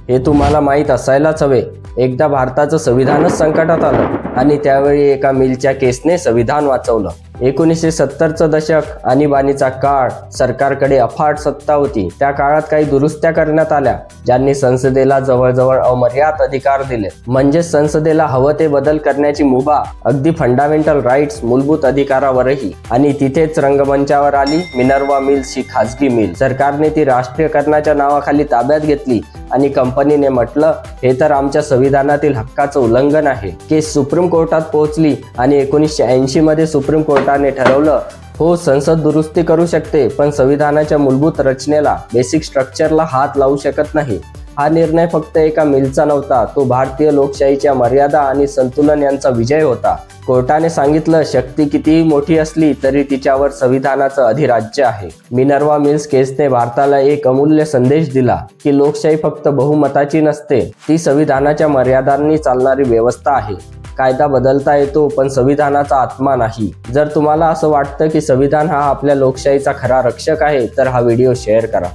हे तुम्हाला माहीत असायलाच हवे। एकदा भारताचं संविधानच संकटात आलं आणि त्यावेळी एका मिलच्या केसने संविधान वाचवलं। 1970चं दशक आणीबाणीचा काळ, सरकारकडे अफाट सत्ता होती। त्या काळात काही दुरुस्त्या करण्यात आल्या ज्यांनी संसदेला जवळजवळ अमर्याद अधिकार दिले। म्हणजे संसदेला हवं ते बदल करण्याची मुभा अगदी फंडामेंटल राईट्स, मूलभूत अधिकारावरही। आणि तिथेच रंगमंचावर आली मिनर्वा मिल्स ही खाजगी मिल। सरकारने ती राष्ट्रीयकरणाच्या नावाखाली ताब्यात घेतली आणि कंपनीने म्हटलं, हे तर आमच्या संविधानातील हक्काचं उल्लंघन आहे। केस सुप्रीम कोर्टात पोहोचली आणि 1980 मध्ये सुप्रीम कोर्टाने ठरवलं, हो, संसद दुरुस्ती करू शकते पण संविधानाच्या मूलभूत रचनेला, बेसिक स्ट्रक्चरला हात लावू शकत नाही। हा निर्णय फक्त एका मिलचा नव्हता, तो भारतीय लोकशाहीच्या मर्यादा आणि संतुलन यांचा विजय होता। कोर्टाने सांगितलं, शक्ती कितीही मोठी असली तरी तिच्यावर संविधानाचं अधिराज्य आहे। मिनर्वा मिल्स केसने भारताला एक अमूल्य संदेश दिला की लोकशाही फक्त बहुमताची नसते, ती संविधानाच्या मर्यादांनी चालणारी व्यवस्था आहे। कायदा बदलता येतो पण संविधानाचा आत्मा नाही। जर तुम्हाला असं वाटतं की संविधान हा आपल्या लोकशाहीचा खरा रक्षक आहे तर हा व्हिडिओ शेअर करा।